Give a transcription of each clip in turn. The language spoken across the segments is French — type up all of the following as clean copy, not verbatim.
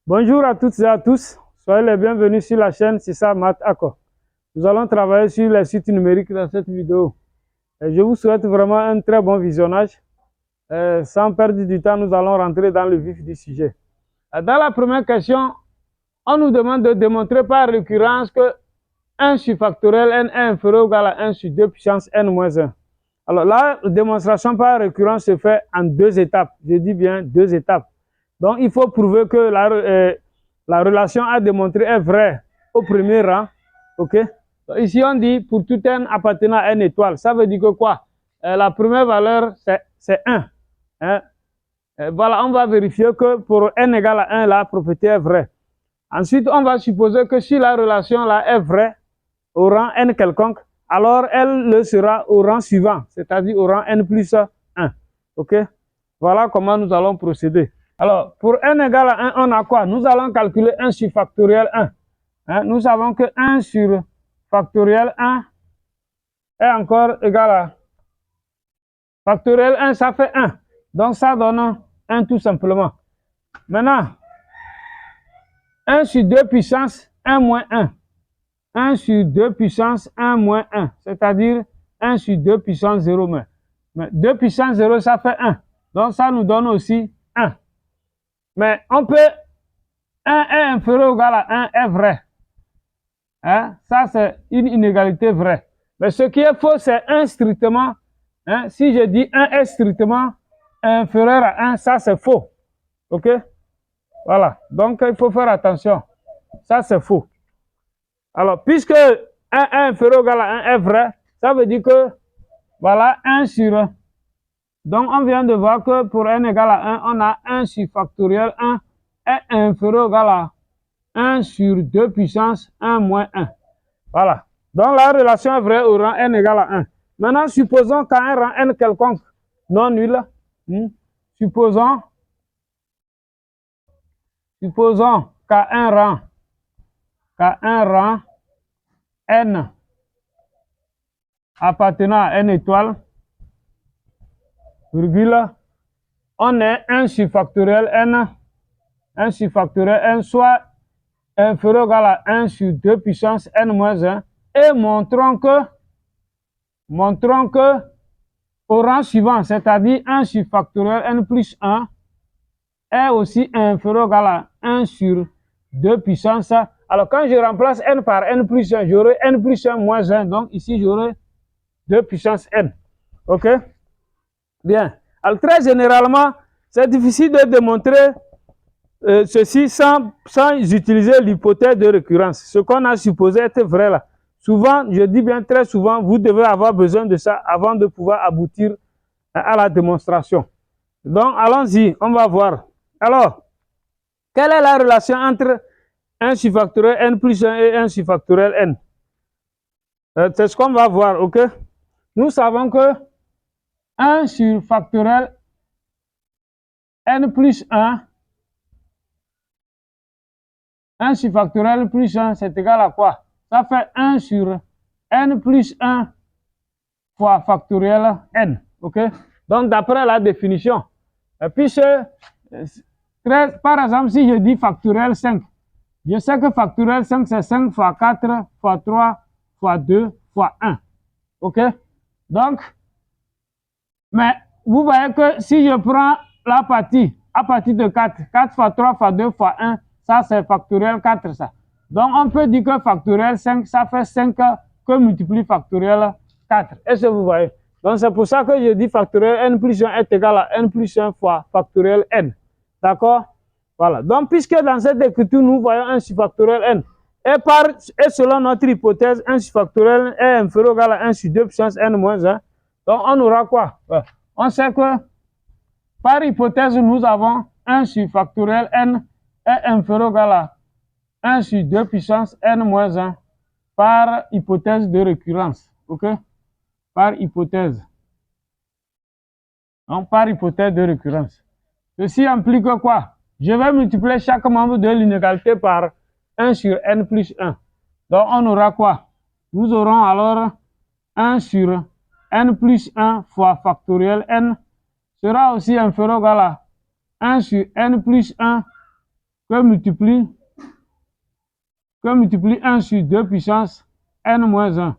Bonjour à toutes et à tous, soyez les bienvenus sur la chaîne CISA Math Acco. Nous allons travailler sur les sites numériques dans cette vidéo. Et je vous souhaite vraiment un très bon visionnage. Sans perdre du temps, nous allons rentrer dans le vif du sujet. Dans la première question, on nous demande de démontrer par récurrence que 1 sur factoriel n est inférieur ou égal à 1 sur 2 puissance n moins 1. Alors la démonstration par récurrence se fait en deux étapes. Je dis bien deux étapes. Donc il faut prouver que la relation à démontrer est vraie au premier rang. Ok. Donc, ici on dit pour tout n appartenant à n étoile. Ça veut dire que quoi? La première valeur c'est 1. Hein? Voilà, on va vérifier que pour n égale à 1, la propriété est vraie. Ensuite, on va supposer que si la relation là est vraie au rang n quelconque, alors elle le sera au rang suivant, c'est-à-dire au rang n plus 1. Ok? Voilà comment nous allons procéder. Alors, pour n égale à 1, on a quoi? Nous allons calculer 1 sur factoriel 1. Hein? Nous savons que 1 sur factoriel 1 est encore égal à factoriel 1, ça fait 1. Donc, ça donne 1 tout simplement. Maintenant, 1 sur 2 puissance 1 moins 1. 1 sur 2 puissance 1 moins 1, c'est-à-dire 1 sur 2 puissance 0. Mais 2 puissance 0, ça fait 1. Donc, ça nous donne aussi 1. Mais on peut, 1 est inférieur ou égal à 1 est vrai. Hein? Ça, c'est une inégalité vraie. Mais ce qui est faux, c'est 1 strictement. Hein? Si je dis 1 est strictement inférieur à 1, ça, c'est faux. OK? Voilà. Donc, il faut faire attention. Ça, c'est faux. Alors, puisque 1 est inférieur ou égal à 1 est vrai, ça veut dire que, voilà, 1 sur... Donc, on vient de voir que pour n égale à 1, on a 1 sur factoriel 1 est inférieur ou égal à 1 sur 2 puissance 1 moins 1. Voilà. Donc, la relation est vraie au rang n égale à 1. Maintenant, supposons qu'à un rang n quelconque non nul, supposons qu'à un rang n appartenant à n étoile, virgule, on est 1 sur factoriel n, soit inférieur ou égal à 1 sur 2 puissance n moins 1, et montrons que au rang suivant, c'est-à-dire 1 sur factoriel n plus 1, est aussi inférieur ou égal à 1 sur 2 puissance. Alors quand je remplace n par n plus 1, j'aurai n plus 1 moins 1, donc ici j'aurai 2 puissance n. Ok? Bien. Alors très généralement, c'est difficile de démontrer ceci sans utiliser l'hypothèse de récurrence. Ce qu'on a supposé être vrai là. Souvent, je dis bien très souvent, vous devez avoir besoin de ça avant de pouvoir aboutir à la démonstration. Donc, allons-y, on va voir. Alors, quelle est la relation entre 1 sur factoriel n plus 1 et 1 sur factoriel n? C'est ce qu'on va voir, ok? Nous savons que 1 sur factoriel n plus 1 sur factoriel plus 1, c'est égal à quoi? Ça fait 1 sur n plus 1 fois factoriel n. Ok? Donc, d'après la définition, puisque, par exemple, si je dis factoriel 5, je sais que factoriel 5, c'est 5 fois 4 fois 3 fois 2 fois 1. Ok? Donc, mais vous voyez que si je prends la partie à partir de 4, 4 fois 3 fois 2 fois 1, ça c'est factoriel 4 ça. Donc on peut dire que factoriel 5, ça fait 5 que multiplie factoriel 4. Est-ce que vous voyez? Donc c'est pour ça que je dis factoriel n plus 1 est égal à n plus 1 fois factoriel n. D'accord? Voilà. Donc puisque dans cette écriture nous voyons 1 sur factoriel n, et selon notre hypothèse, 1 sur factoriel n est inférieur ou égal à 1 sur 2 puissance n moins 1, donc on aura quoi? On sait que par hypothèse, nous avons 1 sur factoriel n est inférieur ou égal à 1 sur 2 puissance n moins 1 par hypothèse de récurrence. Ok? Par hypothèse. Donc, par hypothèse de récurrence. Ceci implique quoi? Je vais multiplier chaque membre de l'inégalité par 1 sur n plus 1. Donc, on aura quoi? Nous aurons alors 1 sur n plus 1 fois factoriel n sera aussi inférieur ou égal à 1 sur n plus 1 que multiplie 1 sur 2 puissance n moins 1.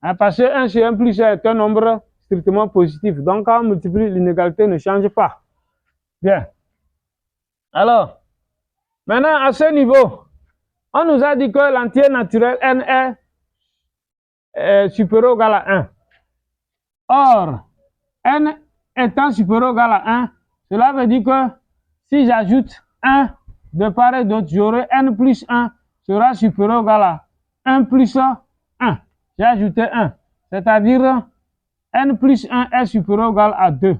Hein, parce que 1 sur 1 plus 1 est un nombre strictement positif. Donc, quand on multiplie, l'inégalité ne change pas. Bien. Alors, maintenant, à ce niveau, on nous a dit que l'entier naturel n est supérieur ou égal à 1. Or, n étant supérieur ou égal à 1, cela veut dire que si j'ajoute 1 de part et d'autre, j'aurai n plus 1 sera supérieur ou égal à 1 plus 1. J'ai ajouté 1, c'est-à-dire n plus 1 est supérieur ou égal à 2.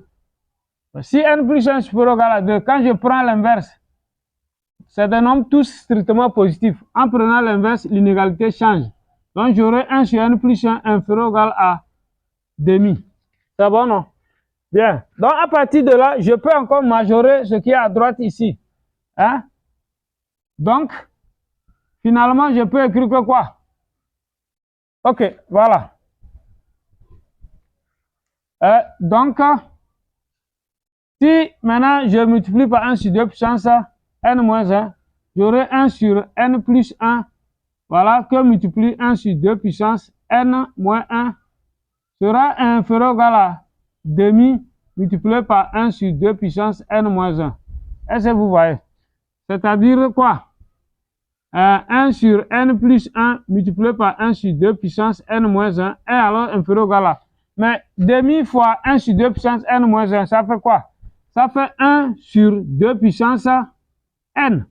Si n plus 1 est supérieur ou égal à 2, quand je prends l'inverse, c'est des nombres tous strictement positifs. En prenant l'inverse, l'inégalité change. Donc, j'aurai 1 sur n plus 1 inférieur ou égal à demi. C'est bon, non? Bien. Donc, à partir de là, je peux encore majorer ce qui est à droite ici. Hein? Donc, finalement, je peux écrire que quoi? Ok, voilà. Donc, si maintenant je multiplie par 1 sur 2 puissance n moins 1, j'aurai 1 sur n plus 1, voilà, que multiplie 1 sur 2 puissance n moins 1 sera inférieur ou égal à demi multiplié par 1 sur 2 puissance n moins 1. Est-ce que vous voyez? C'est-à-dire quoi? 1 sur n plus 1 multiplié par 1 sur 2 puissance n moins 1 est alors inférieur ou égal à. Mais demi fois 1 sur 2 puissance n moins 1, ça fait quoi? Ça fait 1 sur 2 puissance n.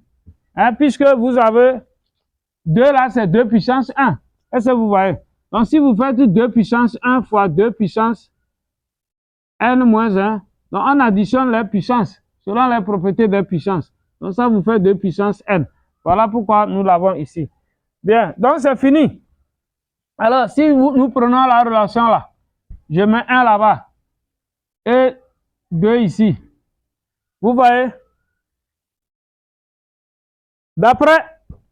Hein, puisque vous avez 2 là, c'est 2 puissance 1. Est-ce que vous voyez? Donc, si vous faites 2 puissance 1 fois 2 puissance n moins 1, donc on additionne les puissances selon les propriétés des puissances. Donc, ça vous fait 2 puissance n. Voilà pourquoi nous l'avons ici. Bien, donc c'est fini. Alors, si nous prenons la relation là, je mets 1 là-bas et 2 ici. Vous voyez? D'après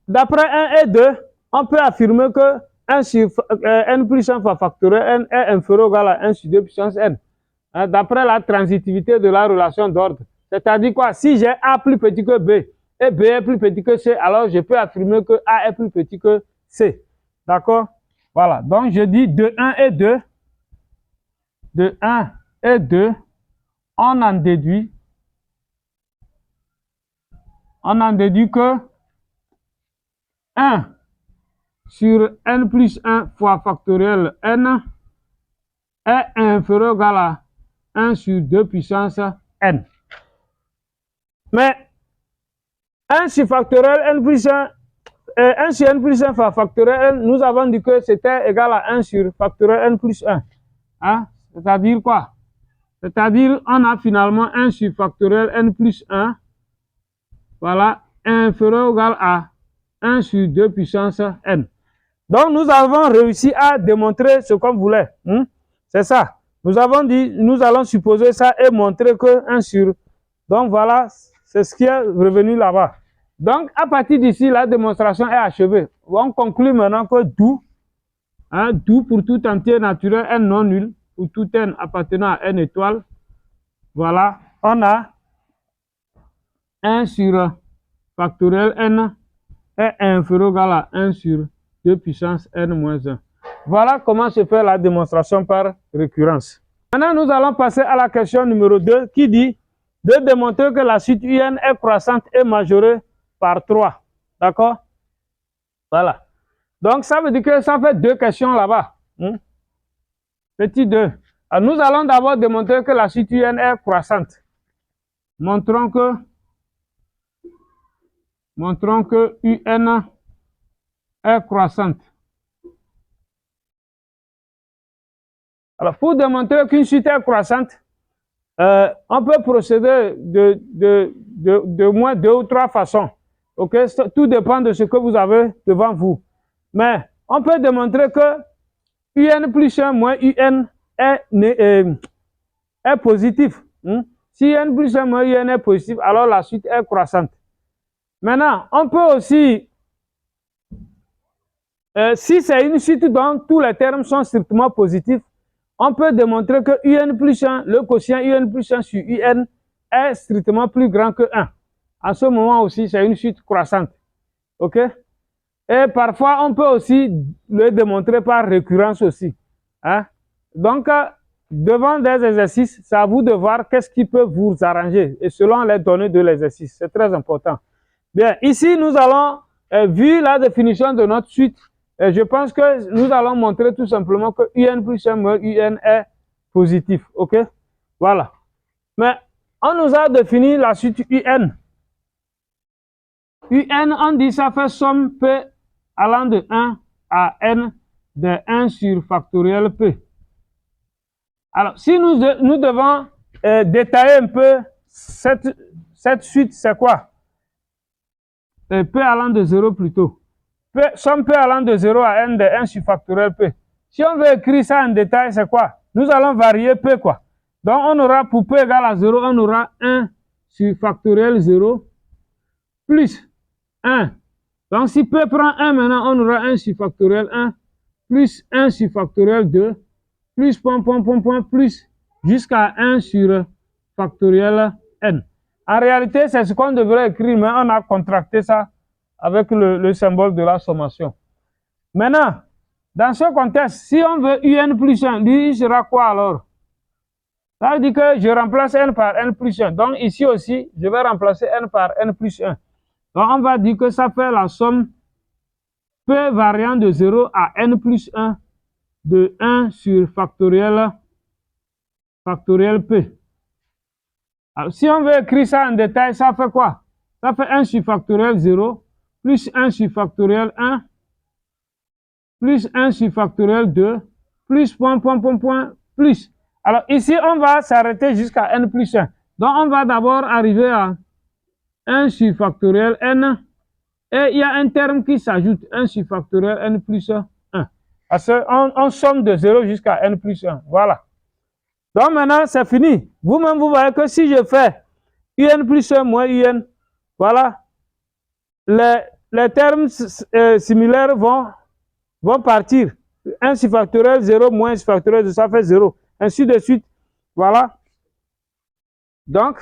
1 et 2, on peut affirmer que 1 sur n plus 1 fois factoriel n est inférieur ou égal à 1 sur 2 puissance n. Hein, d'après la transitivité de la relation d'ordre. C'est-à-dire quoi? Si j'ai A plus petit que B et B est plus petit que C, alors je peux affirmer que A est plus petit que C. D'accord? Voilà. Donc, je dis de 1 et 2. De 1 et 2, on en déduit que 1 sur n plus 1 fois factoriel n est inférieur ou égal à 1 sur 2 puissance n. Mais 1 sur factoriel n plus 1, 1 sur n plus 1 fois factoriel n, nous avons dit que c'était égal à 1 sur factoriel n plus 1. Hein? C'est-à-dire quoi? C'est-à-dire, on a finalement 1 sur factoriel n plus 1, voilà, inférieur ou égal à 1 sur 2 puissance n. Donc, nous avons réussi à démontrer ce qu'on voulait. C'est ça. Nous avons dit, nous allons supposer ça et montrer que 1 sur... Donc, voilà, c'est ce qui est revenu là-bas. Donc, à partir d'ici, la démonstration est achevée. On conclut maintenant que d'où pour tout entier naturel n non nul, pour tout n appartenant à n étoile, voilà, on a 1 sur factoriel n est inférieur ou égal à 1 sur 2 puissance n moins 1. Voilà comment se fait la démonstration par récurrence. Maintenant, nous allons passer à la question numéro 2 qui dit de démontrer que la suite UN est croissante et majorée par 3. D'accord? Voilà. Donc, ça veut dire que ça fait 2 questions là-bas. Petit 2. Alors, nous allons d'abord démontrer que la suite UN est croissante. Montrons que UN est croissante. Alors, pour démontrer qu'une suite est croissante, on peut procéder de moins 2 ou 3 façons. Ok, tout dépend de ce que vous avez devant vous. Mais on peut démontrer que UN plus 1 moins UN est positif. Si UN plus 1 moins UN est positif, alors la suite est croissante. Maintenant, on peut aussi, si c'est une suite dont tous les termes sont strictement positifs, on peut démontrer que UN plus 1, le quotient UN plus 1 sur UN est strictement plus grand que 1. En ce moment aussi, c'est une suite croissante. OK? Et parfois, on peut aussi le démontrer par récurrence aussi. Hein? Donc, devant des exercices, c'est à vous de voir qu'est-ce qui peut vous arranger et selon les données de l'exercice. C'est très important. Bien, ici, nous allons, vu la définition de notre suite, je pense que nous allons montrer tout simplement que UN plus un moins UN est positif. OK? Voilà. Mais on nous a défini la suite UN. UN, on dit ça fait somme P allant de 1 à N de 1 sur factoriel P. Alors, si nous devons détailler un peu cette suite, c'est quoi? P allant de 0 plutôt. Somme P allant de 0 à N de 1 sur factoriel P. Si on veut écrire ça en détail, c'est quoi? Nous allons varier P, quoi. Donc, on aura pour P égale à 0, on aura 1 sur factoriel 0 plus 1. Donc, si P prend 1 maintenant, on aura 1 sur factoriel 1 plus 1 sur factoriel 2 plus plus jusqu'à 1 sur factoriel n. En réalité, c'est ce qu'on devrait écrire, mais on a contracté ça avec le symbole de la sommation. Maintenant, dans ce contexte, si on veut UN plus 1, lui, il sera quoi alors? Ça veut dire que je remplace n par n plus 1. Donc ici aussi, je vais remplacer n par n plus 1. Donc on va dire que ça fait la somme P variant de 0 à n plus 1 de 1 sur factoriel P. Alors si on veut écrire ça en détail, ça fait quoi? Ça fait 1 sur factoriel 0 plus 1 sur factoriel 1 plus 1 sur factoriel 2 plus plus. Alors ici, on va s'arrêter jusqu'à n plus 1. Donc on va d'abord arriver à 1 sur factoriel n. Et il y a un terme qui s'ajoute, 1 sur factoriel n plus 1. Parce qu'on somme de 0 jusqu'à n plus 1. Voilà. Donc maintenant, c'est fini. Vous-même, vous voyez que si je fais un plus 1 moins un, voilà, les termes similaires vont partir. 1 sur factoriel 0 moins 1 sur factoriel 2, ça fait 0. Ainsi de suite. Voilà. Donc,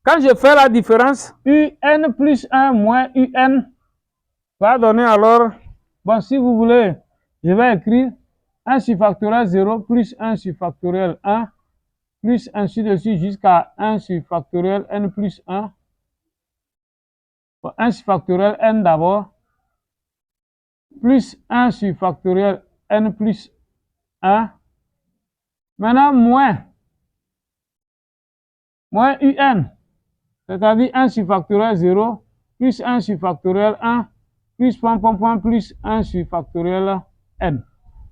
quand je fais la différence, un plus 1 moins un va donner alors, bon, si vous voulez, je vais écrire 1 sur factoriel 0 plus 1 sur factoriel 1 plus ainsi de suite jusqu'à 1 sur factoriel n plus 1. Bon, 1 sur factoriel n d'abord plus 1 sur factoriel n plus 1. Maintenant, moins un, c'est-à-dire 1 sur factoriel 0 plus 1 sur factoriel 1 plus plus 1 sur factoriel n.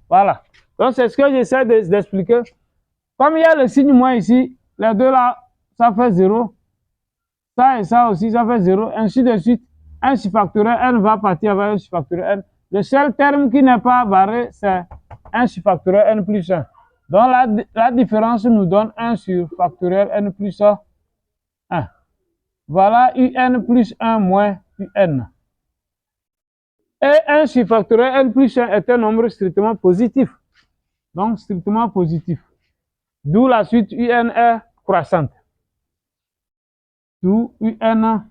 Voilà. Donc, c'est ce que j'essaie d'expliquer. Comme il y a le signe moins ici, les deux là, ça fait 0. Ça et ça aussi, ça fait 0. Ainsi de suite. 1 sur factoriel n va partir avec 1 sur factoriel n. Le seul terme qui n'est pas barré, c'est 1 sur factoriel n plus 1. Donc la différence nous donne 1 sur factoriel n plus 1. Voilà un plus 1 moins un. Et 1 sur factoriel n plus 1 est un nombre strictement positif. Donc strictement positif. D'où la suite un est croissante. D'où un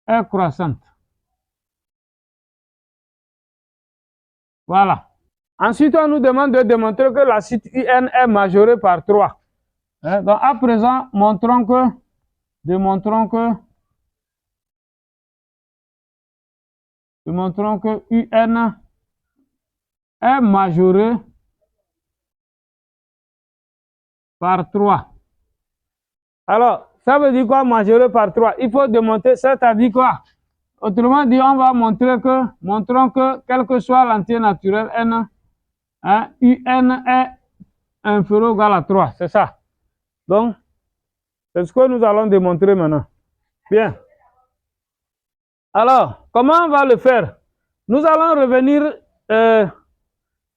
est croissante. Voilà. Ensuite, on nous demande de démontrer que la suite un est majorée par 3. Donc, à présent, démontrons que un est majoré par 3. Alors, ça veut dire quoi, majoré par 3? Il faut démontrer, c'est-à-dire quoi? Autrement dit, on va montrons que, quel que soit l'entier naturel n, un est inférieur ou égal à 3, c'est ça. Donc, c'est ce que nous allons démontrer maintenant. Bien. Alors, comment on va le faire? Nous allons revenir,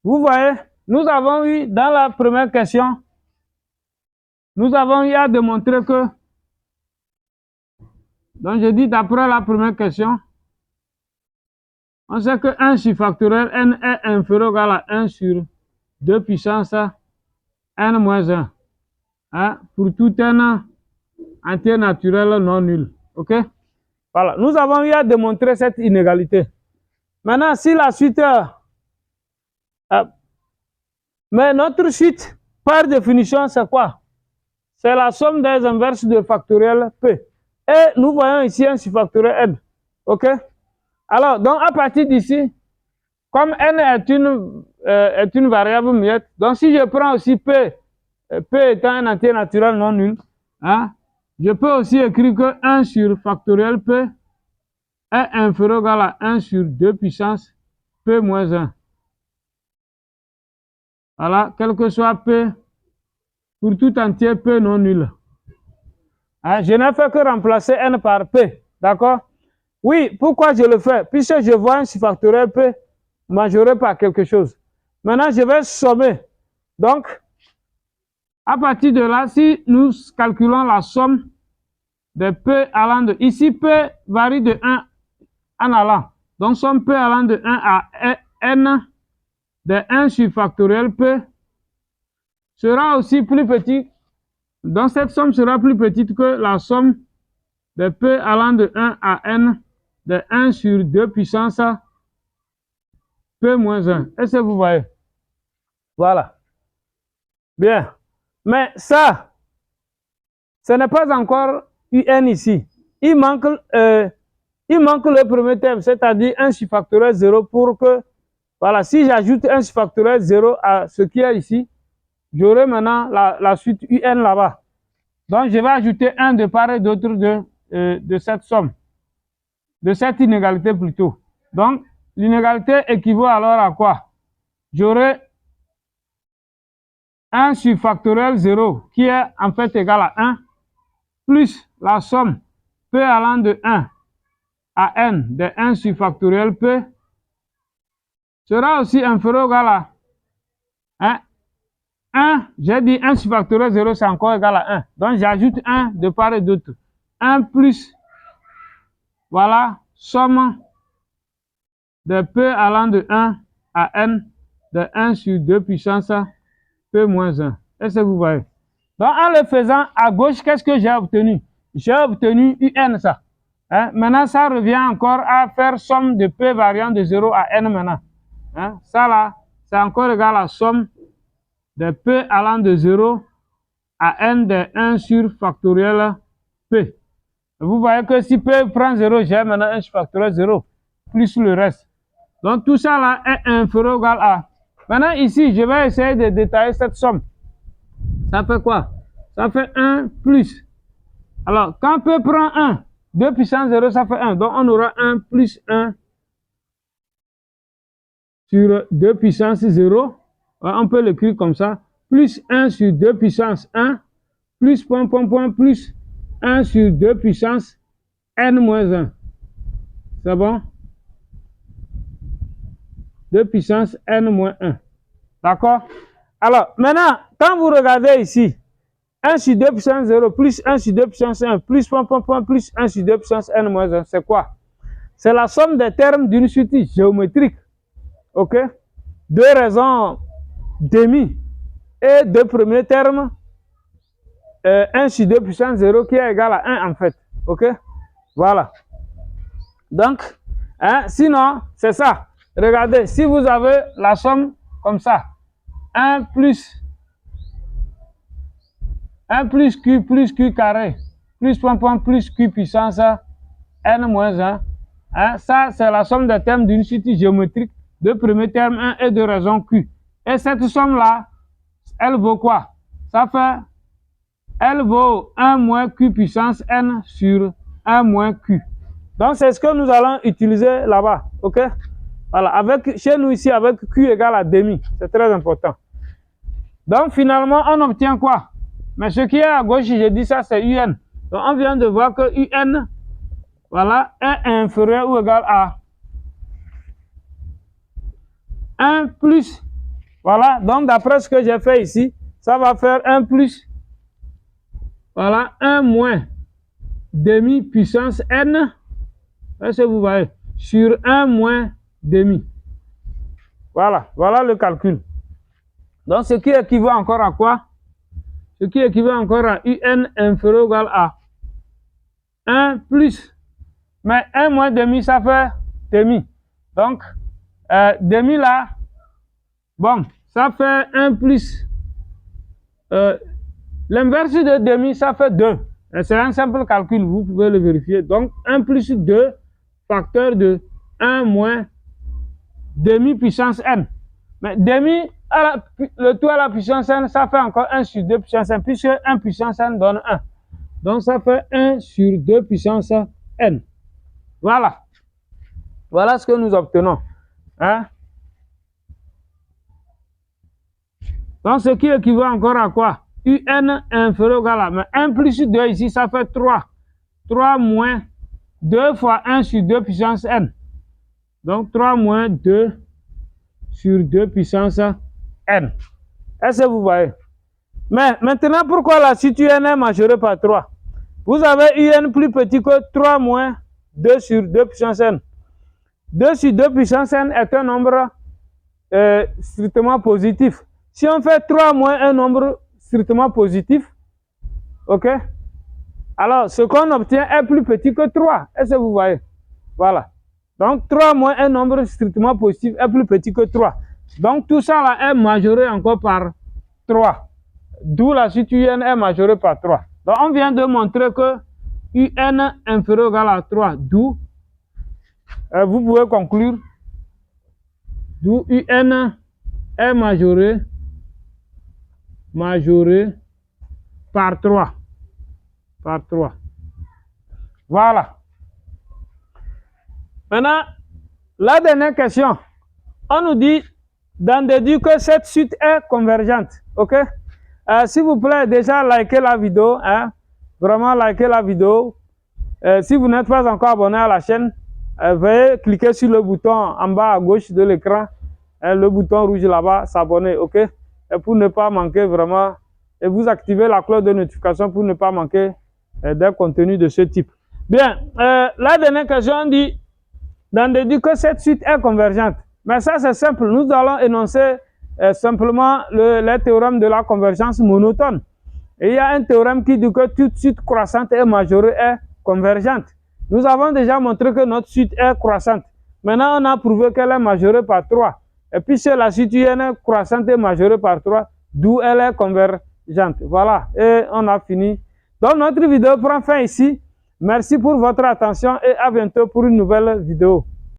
vous voyez, nous avons eu dans la première question, nous avons eu à démontrer que, donc je dis d'après la première question, on sait que 1 sur factoriel n est inférieur ou égal à 1 sur 2 puissance n moins 1. Pour tout n entier naturel non nul. Ok? Voilà, nous avons eu à démontrer cette inégalité. Maintenant, si la suite... mais notre suite, par définition, c'est quoi? C'est la somme des inverses de factoriel P. Et nous voyons ici un subfactoriel N. Ok? Alors, donc à partir d'ici, comme N est une variable muette, donc si je prends aussi P, P étant un entier naturel non nul, hein, je peux aussi écrire que 1 sur factoriel P est inférieur ou égal à 1 sur 2 puissance P moins 1. Voilà, quel que soit P, pour tout entier P non nul. Hein, je n'ai fait que remplacer N par P, d'accord? Oui, pourquoi je le fais? Puisque je vois un subfactoriel P majoré par quelque chose. Maintenant, je vais sommer. Donc, à partir de là, si nous calculons la somme de P allant de... Ici, P varie de 1 en allant. Donc, somme P allant de 1 à N de 1 sur factoriel P sera aussi plus petit. Donc, cette somme sera plus petite que la somme de P allant de 1 à N de 1 sur 2 puissance P moins 1. Est-ce que vous voyez? Voilà. Bien. Mais ça, ce n'est pas encore UN ici. Il manque le premier terme, c'est-à-dire 1 sur factoriel 0 pour que, voilà, si j'ajoute 1 sur factoriel 0 à ce qui est ici, j'aurai maintenant la suite UN là-bas. Donc, je vais ajouter 1 de part et d'autre de cette somme, de cette inégalité plutôt. Donc, l'inégalité équivaut alors à quoi? J'aurai 1 sur factoriel 0 qui est en fait égal à 1 plus la somme P allant de 1 à N de 1 sur factoriel P sera aussi inférieur ou égal à 1, j'ai dit 1 sur factoriel 0 c'est encore égal à 1. Donc j'ajoute 1 de part et d'autre. 1 plus, voilà, somme de P allant de 1 à N de 1 sur 2 puissance P moins 1. Est-ce que vous voyez? Donc, en le faisant à gauche, qu'est-ce que j'ai obtenu? J'ai obtenu UN, ça. Hein? Maintenant, ça revient encore à faire somme de P variant de 0 à N maintenant. Hein? Ça là, c'est encore égal à somme de P allant de 0 à N de 1 sur factoriel P. Vous voyez que si P prend 0, j'ai maintenant 1 sur factoriel 0, plus le reste. Donc, tout ça là est inférieur ou égal à... Maintenant, ici, je vais essayer de détailler cette somme. Ça fait quoi? Ça fait 1 plus. Alors, quand P prend 1, 2 puissance 0, ça fait 1. Donc, on aura 1 plus 1 sur 2 puissance 0. On peut l'écrire comme ça. Plus 1 sur 2 puissance 1. Plus point, point, point, plus 1 sur 2 puissance N moins 1. C'est bon? 2 puissance N moins 1. D'accord? Alors, maintenant, quand vous regardez ici, 1 sur 2 puissance 0 plus 1 sur 2 puissance 1 plus point, point, point, plus 1 sur 2 puissance N moins 1, c'est quoi? C'est la somme des termes d'une suite géométrique. OK? Deux raisons demi et deux premiers termes, 1 sur 2 puissance 0 qui est égal à 1 en fait. OK? Voilà. Donc, hein, sinon, c'est ça. Regardez, si vous avez la somme comme ça, 1 plus Q carré, plus point, point, plus Q puissance N moins 1. Hein, ça, c'est la somme des termes d'une suite géométrique de premier terme 1 et de raison Q. Et cette somme-là, elle vaut quoi? Ça fait, elle vaut 1 moins Q puissance N sur 1 moins Q. Donc, c'est ce que nous allons utiliser là-bas. OK? Voilà, avec, chez nous ici, avec Q égale à demi. C'est très important. Donc, finalement, on obtient quoi? Mais ce qui est à gauche, j'ai dit ça, c'est UN. Donc, on vient de voir que UN, voilà, est inférieur ou égal à 1 plus, voilà, donc d'après ce que j'ai fait ici, ça va faire 1 plus, voilà, 1 moins demi puissance N, est-ce que vous voyez, sur 1 moins demi. Voilà, voilà le calcul. Donc, ce qui équivaut encore à quoi? Ce qui équivaut encore à UN inférieur ou égal à 1 plus. Mais 1 moins demi, ça fait demi. Donc, demi là, bon, ça fait 1 plus. L'inverse de demi, ça fait 2. C'est un simple calcul, vous pouvez le vérifier. Donc, 1 plus 2, facteur de 1 moins demi puissance n. Mais demi, le tout à la puissance n, ça fait encore 1 sur 2 puissance n, puisque 1 puissance n donne 1. Donc, ça fait 1 sur 2 puissance n. Voilà. Voilà ce que nous obtenons. Hein? Donc, ce qui équivaut encore à quoi? UN inférieur ou égal à, mais 1 plus 2 ici, ça fait 3. 3 moins 2 fois 1 sur 2 puissance n. Donc, 3 moins 2 sur 2 puissance n. Est-ce que vous voyez? Mais maintenant, pourquoi la suite UN est majorée par 3? Vous avez UN plus petit que 3 moins 2 sur 2 puissance n. 2 sur 2 puissance n est un nombre strictement positif. Si on fait 3 moins un nombre strictement positif, ok? Alors, ce qu'on obtient est plus petit que 3. Est-ce que vous voyez? Voilà. Donc, 3 moins un nombre strictement positif est plus petit que 3. Donc, tout ça là est majoré encore par 3. D'où la suite UN est majorée par 3. Donc, on vient de montrer que UN inférieur ou égal à 3. D'où, vous pouvez conclure, d'où UN est majoré par 3. Par 3. Voilà. Maintenant, la dernière question. On nous dit d'en déduire que cette suite est convergente. OK? S'il vous plaît, déjà likez la vidéo. Hein? Vraiment likez la vidéo. Si vous n'êtes pas encore abonné à la chaîne, veuillez cliquer sur le bouton en bas à gauche de l'écran. Le bouton rouge là-bas, s'abonner. OK? Et pour ne pas manquer vraiment, et vous activez la cloche de notification pour ne pas manquer d'un contenu de ce type. Bien, la dernière question, on dit d'en déduire que cette suite est convergente. Mais ça, c'est simple. Nous allons énoncer simplement les théorèmes de la convergence monotone. Et il y a un théorème qui dit que toute suite croissante et majorée est convergente. Nous avons déjà montré que notre suite est croissante. Maintenant, on a prouvé qu'elle est majorée par 3. Et puis, c'est la suite est croissante et majorée par 3, d'où elle est convergente. Voilà, et on a fini. Donc, notre vidéo prend fin ici. Merci pour votre attention et à bientôt pour une nouvelle vidéo.